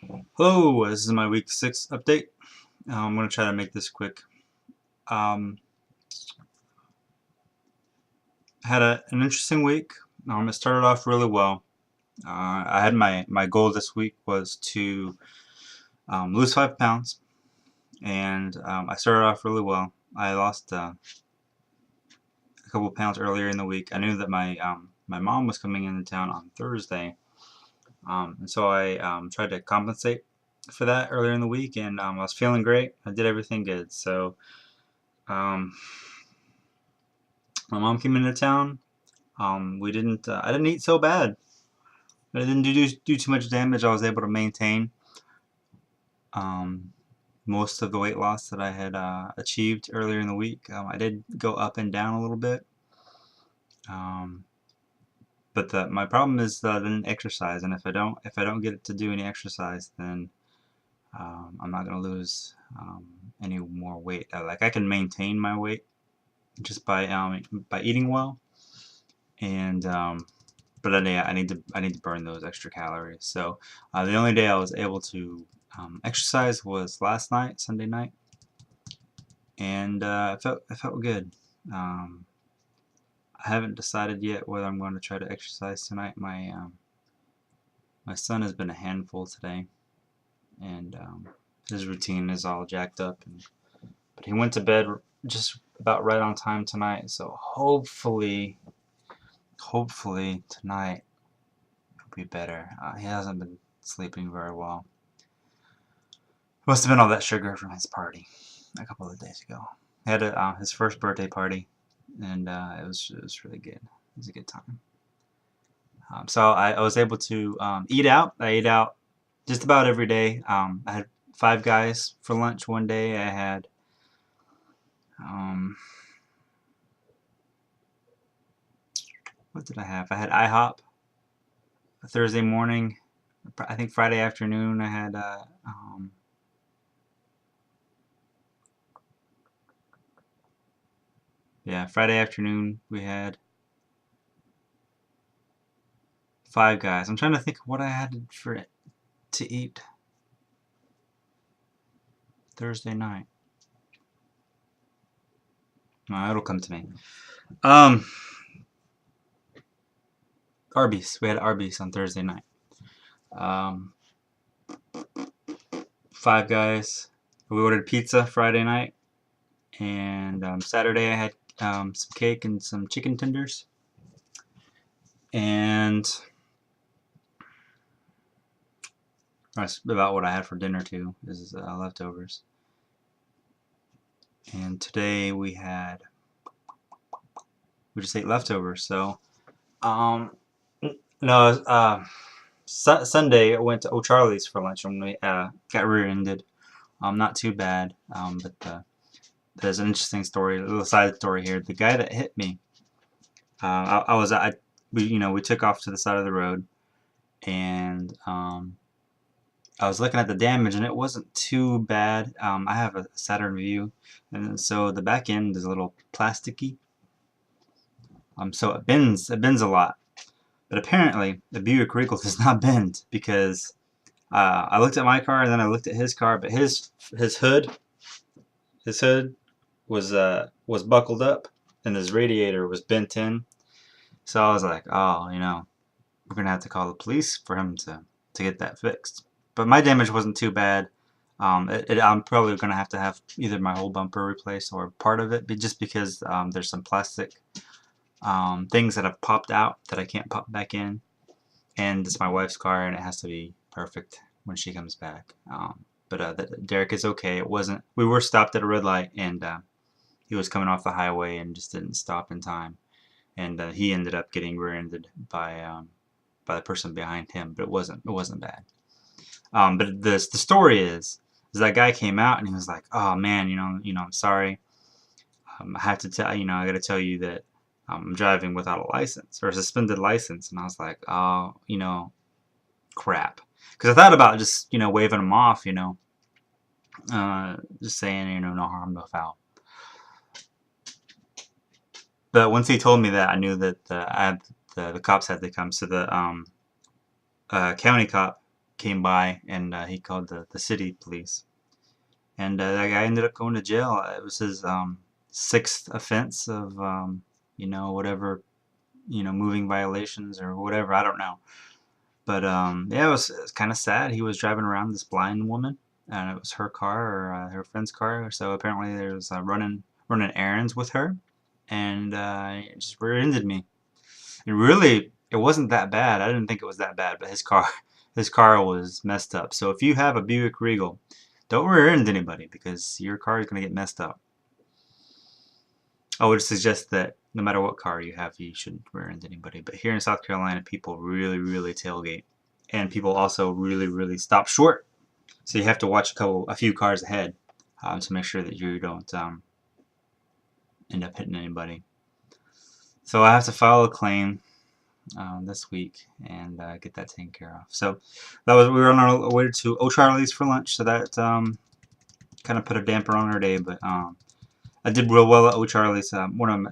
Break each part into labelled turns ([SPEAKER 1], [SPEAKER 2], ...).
[SPEAKER 1] Hello, this is my week 6 update. I'm going to try to make this quick. Um, had an interesting week. It started off really well. I had my goal this week was to lose 5 pounds, and I started off really well. I lost a couple pounds earlier in the week. I knew that my mom was coming into town on Thursday, and so I tried to compensate for that earlier in the week, and I was feeling great. I did everything good. So um, my mom came into town. I didn't eat so bad. I didn't do too much damage. I was able to maintain um, most of the weight loss that I had achieved earlier in the week. I did go up and down a little bit, um, but my problem is that I didn't exercise, and if I don't get to do any exercise, then I'm not gonna lose any more weight. Like I can maintain my weight just by eating well, and but then yeah, I need to burn those extra calories. So the only day I was able to exercise was last night, Sunday night, and I felt good. Um, I haven't decided yet whether I'm going to try to exercise tonight. My son has been a handful today, and his routine is all jacked up. But he went to bed just about right on time tonight, so hopefully tonight will be better. He hasn't been sleeping very well. Must have been all that sugar from his party a couple of days ago. He had his first birthday party, and it was really good. It was a good time. So I was able to eat out. I ate out just about every day. I had Five Guys for lunch one day. I had um, what did I have? I had IHOP Thursday morning. I think Friday afternoon I had yeah, Friday afternoon we had Five Guys. I'm trying to think of what I had to eat Thursday night. No, it'll come to me. Um, Arby's. We had Arby's on Thursday night. Um, Five Guys. We ordered pizza Friday night, and Saturday I had some cake and some chicken tenders, and that's about what I had for dinner too. Is leftovers. And today we just ate leftovers. So no, Sunday I went to O'Charlie's for lunch and we got rear-ended. Not too bad, but there's an interesting story, a little side story here. The guy that hit me, we took off to the side of the road, and I was looking at the damage, and it wasn't too bad. I have a Saturn View, and so the back end is a little plasticky, so it bends a lot. But apparently, the Buick Regal does not bend because I looked at my car and then I looked at his car, but his hood was buckled up and his radiator was bent in. So I was like, oh, we're gonna have to call the police for him to get that fixed. But my damage wasn't too bad. I'm probably gonna have to have either my whole bumper replaced or part of it, just because there's some plastic things that have popped out that I can't pop back in, and it's my wife's car and it has to be perfect when she comes back. But Derek is okay. It wasn't. We were stopped at a red light, and he was coming off the highway and just didn't stop in time, and he ended up getting rear-ended by the person behind him. But it wasn't bad. But the story is that guy came out and he was like, "Oh man, I'm sorry. I have to tell I got to tell you that I'm driving without a license or a suspended license." And I was like, "Oh, crap." Because I thought about just waving him off, just saying no harm, no foul. But once he told me that, I knew that the cops had to come. So the county cop came by, and he called the city police. And that guy ended up going to jail. It was his sixth offense of whatever, moving violations or whatever. I don't know. But yeah, it was kind of sad. He was driving around this blind woman, and it was her car or her friend's car. So apparently, there's running errands with her, and it just rear-ended me. And really, it wasn't that bad. I didn't think it was that bad, but his car was messed up. So if you have a Buick Regal, don't rear-end anybody because your car is gonna get messed up. I would suggest that no matter what car you have, you shouldn't rear-end anybody. But here in South Carolina, people really, really tailgate, and people also really, really stop short. So you have to watch a few cars ahead to make sure that you don't end up hitting anybody. So I have to file a claim this week and get that taken care of. So we were on our way to O'Charlie's for lunch, so that kind of put a damper on our day. But I did real well at O'Charlie's. One of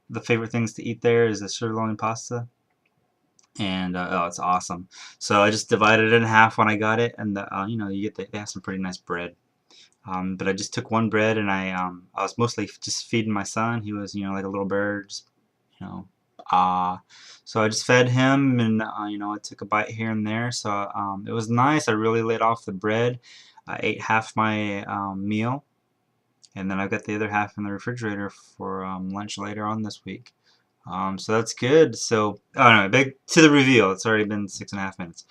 [SPEAKER 1] the favorite things to eat there is the sirloin pasta, and oh, it's awesome. So I just divided it in half when I got it, and they have some pretty nice bread. But I just took one bread, and I was mostly just feeding my son. He was like a little bird, just, you know, so I just fed him, and I took a bite here and there. So it was nice. I really laid off the bread. I ate half my meal, and then I've got the other half in the refrigerator for lunch later on this week. So that's good. So, oh no, back to the reveal. It's already been 6.5 minutes.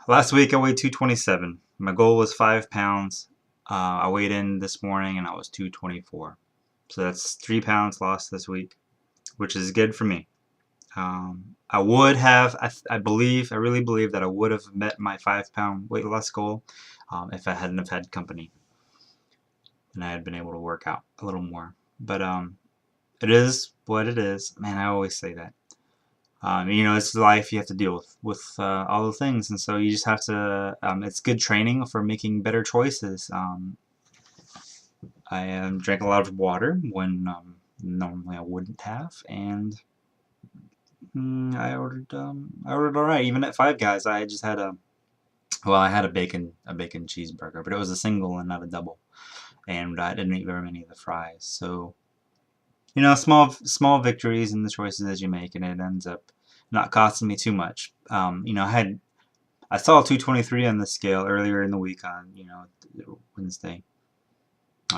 [SPEAKER 1] Last week I weighed 227. My goal was 5 pounds. I weighed in this morning and I was 224. So that's 3 pounds lost this week, which is good for me. I would have, I really believe that I would have met my 5-pound weight loss goal if I hadn't have had company and I had been able to work out a little more. But it is what it is. Man, I always say that. It's life. You have to deal with all the things, and so you just have to. It's good training for making better choices. I drank a lot of water when normally I wouldn't have, and I ordered all right. Even at Five Guys, I just had I had a bacon cheeseburger, but it was a single and not a double, and I didn't eat very many of the fries. So small victories in the choices that you make, and it ends up not costing me too much. I saw 223 on the scale earlier in the week on Wednesday,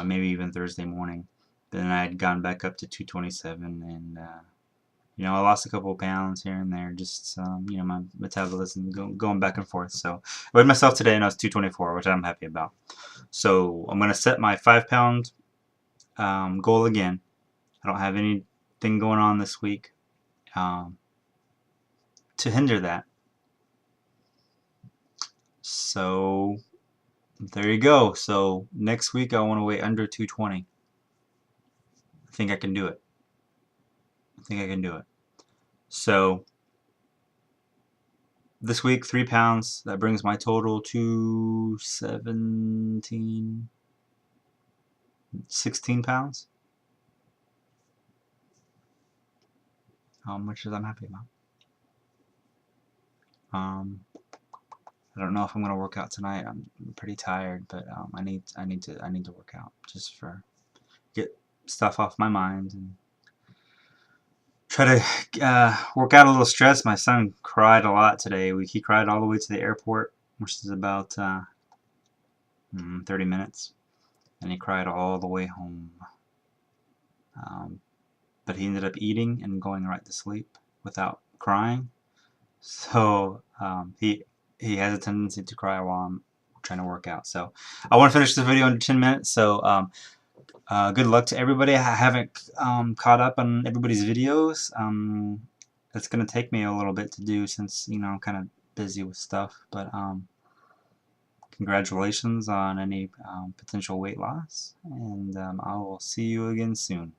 [SPEAKER 1] maybe even Thursday morning. Then I had gone back up to 227, and I lost a couple of pounds here and there, just my metabolism going back and forth. So I weighed myself today, and I was 224, which I'm happy about. So I'm gonna set my 5-pound goal again. I don't have anything going on this week to hinder that. So there you go. So next week I want to weigh under 220. I think I can do it. So this week 3 pounds. That brings my total to 16 pounds. Which is I'm happy about. I don't know if I'm gonna work out tonight. I'm pretty tired, but I need to work out just for get stuff off my mind and try to work out a little stress. My son cried a lot today. He cried all the way to the airport, which is about 30 minutes, and he cried all the way home. But he ended up eating and going right to sleep without crying. So he has a tendency to cry while I'm trying to work out. So I want to finish this video in 10 minutes. So good luck to everybody. I haven't caught up on everybody's videos. It's going to take me a little bit to do since I'm kind of busy with stuff. But congratulations on any potential weight loss, and I will see you again soon.